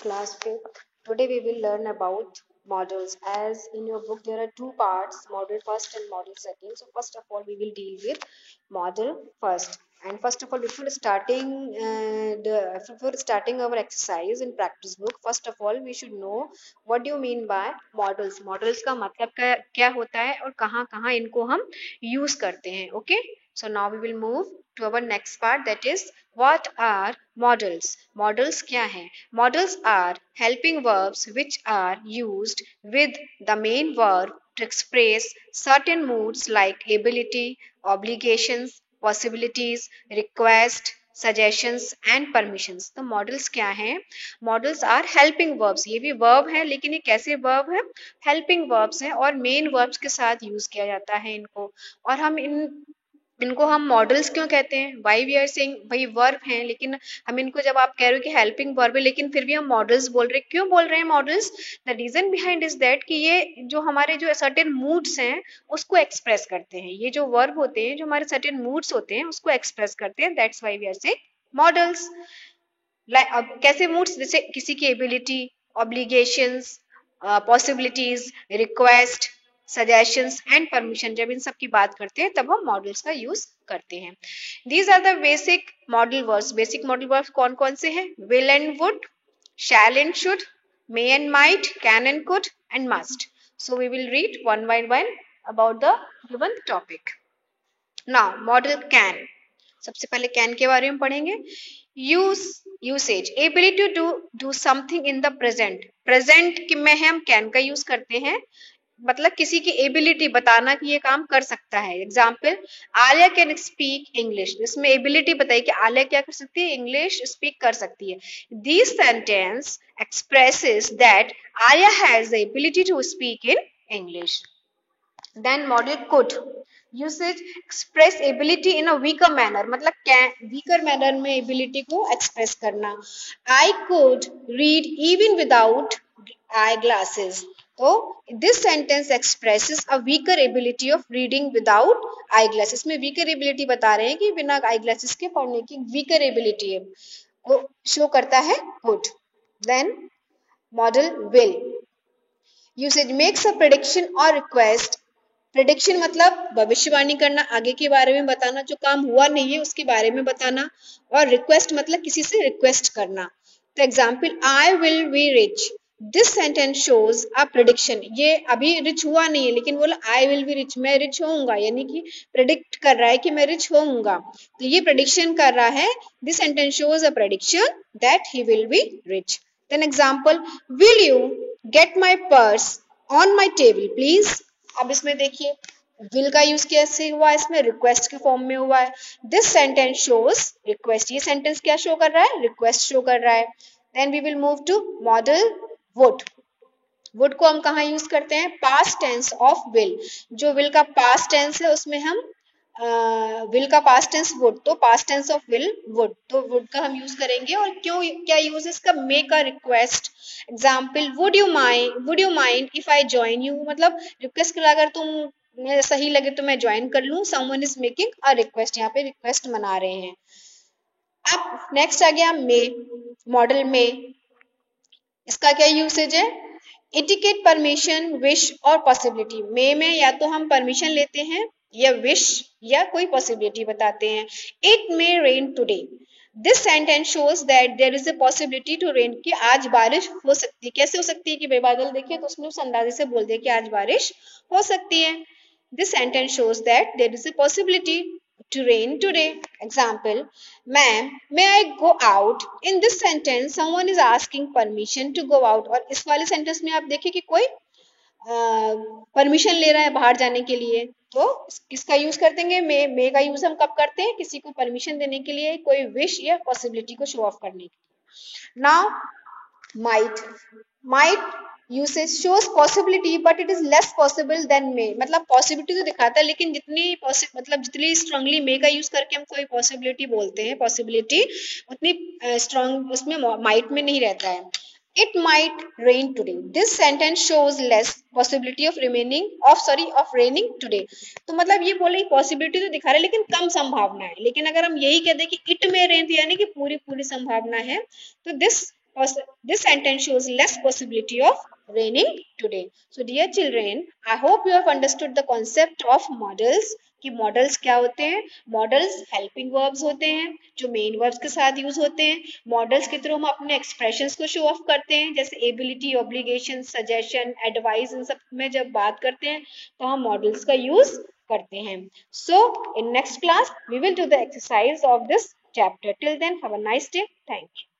class 5th. Today we will learn about models. As in your book there are two parts, model first and model second. So first of all we will deal with model first. And first of all, before starting our exercise in practice book, first of all we should know what do you mean by models. Models का मतलब क्या होता है और कहाँ कहाँ इनको हम use करते हैं. Okay. So now we will move to our next part, that is what are models. Models क्या हैं? Models are helping verbs which are used with the main verb to express certain moods like ability, obligations, possibilities, request, suggestions and permissions. तो models क्या हैं? Models are helping verbs. ये भी verb है, लेकिन ये कैसे verb है? Helping verbs हैं और main verbs के साथ use किया जाता है इनको. और हम इनको हम मॉडल्स क्यों कहते हैं? वाई वी आर सेइंग, भाई वर्ब हैं, लेकिन हम इनको, जब आप कह रहे हो कि हेल्पिंग वर्ब है लेकिन फिर भी हम मॉडल्स बोल रहे हैं, क्यों बोल रहे हैं modals? The reason behind is that कि ये जो हमारे जो सर्टेन मूड्स हैं उसको एक्सप्रेस करते हैं. ये जो वर्ब होते हैं जो हमारे सर्टेन मूड्स होते हैं उसको एक्सप्रेस करते हैं. That's why we are saying modals. अब कैसे मूड्स? जैसे किसी की ability, obligations, possibilities, request, suggestions and permission, जब इन सब की बात करते हैं तब हम मॉडल्स का यूज करते हैं. These are the basic modal verbs. Basic modal verbs कौन कौन से हैं? Will and would, shall and should, may and might, can and could and must. So we will read one by one about the given topic. Now modal can. सबसे पहले can के बारे में पढ़ेंगे. Usage, ability to do something in the present. Present में हम can का use करते हैं, मतलब किसी की एबिलिटी बताना कि ये काम कर सकता है. Example, Alia can speak English. इसमें एबिलिटी बताई कि आलिया क्या कर सकती है? इंग्लिश स्पीक कर सकती है. This sentence expresses that Alia has the ability to speak in English. Then modal could. Usage, express ability in a weaker manner, मतलब वीकर मैनर में एबिलिटी को एक्सप्रेस करना. I could read even without eye glasses. तो this sentence expresses a weaker ability of reading without eye glasses. में weaker ability बता रहे हैं कि बिना आई ग्लासेस के पढ़ने की वीकर एबिलिटी है, वो शो करता है could. Then modal will. Usage, makes a prediction और रिक्वेस्ट. प्रेडिक्शन मतलब भविष्यवाणी करना, आगे के बारे में बताना, जो काम हुआ नहीं है उसके बारे में बताना. और रिक्वेस्ट मतलब किसी से रिक्वेस्ट करना. तो example, I will be rich. This sentence shows a prediction. ये अभी रिच हुआ नहीं है लेकिन बोला आई विल बी रिच, मैं रिच होऊंगा, यानी कि प्रेडिक्ट कर रहा है कि मैं रिच होऊंगा. तो ये प्रेडिक्शन कर रहा है. This sentence shows a prediction that he will be rich. Then example, will you get my purse on my table please. अब इसमें देखिए विल का यूज कैसे हुआ? इसमें रिक्वेस्ट के फॉर्म में हुआ है. This sentence shows request. ये सेंटेंस क्या शो कर रहा है? रिक्वेस्ट शो कर रहा है. Then we will move to modal would. Would को हम कहाँ यूज करते हैं? Past tense of will. जो विल का पास्ट टेंस है उसमें हम विल का पास्ट टेंस वुड, तो past tense of will would, तो वुड का हम यूज करेंगे. और क्यों, क्या यूज है इसका? Make a request. Example, would you mind if I join you. मतलब रिक्वेस्ट करा, अगर तुम सही लगे तो मैं ज्वाइन कर लूं. Someone is making a request, यहाँ पे रिक्वेस्ट मना रहे हैं. अब नेक्स्ट आ गया मे. मॉडल में इसका क्या यूसेज है? इटिकेट, परमिशन, विश और पॉसिबिलिटी. मे में या तो हम परमिशन लेते हैं या विश या कोई पॉसिबिलिटी बताते हैं. It may rain today. This sentence shows that there is a possibility to rain, कि आज बारिश हो सकती है. कैसे हो सकती है? कि बेबादल देखे तो उसने उस अंदाजे से बोल दिया कि आज बारिश हो सकती है. This sentence shows that there is a possibility to rain today. Example, ma'am, may I go out? In this sentence someone is asking permission to go out. और इस वाले सेंटेंस में आप देखिए कि कोई परमिशन ले रहा है बाहर जाने के लिए. तो किसका यूज कर देंगे? मे का यूज हम कब करते हैं? किसी को परमिशन देने के लिए, कोई विश या पॉसिबिलिटी को शो ऑफ करने के लिए. Now might usage shows possibility but it is less possible than may. मतलब पॉसिबिलिटी तो दिखाता है लेकिन जितनी स्ट्रांगली मे का यूज करके हम कोई पॉसिबिलिटी बोलते हैं, पॉसिबिलिटी उतनी स्ट्रांग उसमें माइट में नहीं रहता है. It might rain today. This sentence shows less possibility of raining today. तो मतलब ये बोले पॉसिबिलिटी तो दिखा रहे लेकिन कम संभावना है. लेकिन अगर हम यही कह दें कि इट में रेन, यानी कि पूरी संभावना है, तो this this sentence shows less possibility of raining today. So dear children, I hope you have understood the concept of models कि मॉडल्स क्या होते हैं. मॉडल्स हेल्पिंग वर्ब्स होते हैं जो मेन वर्ब्स के साथ यूज होते हैं. मॉडल्स के थ्रू हम अपने एक्सप्रेशंस को शो ऑफ करते हैं, जैसे एबिलिटी, ऑब्लिगेशन, सजेशन, एडवाइस, इन सब में जब बात करते हैं तो हम मॉडल्स का यूज करते हैं. So in next class we will do the exercise of this chapter. Till then, have a nice day. Thank you.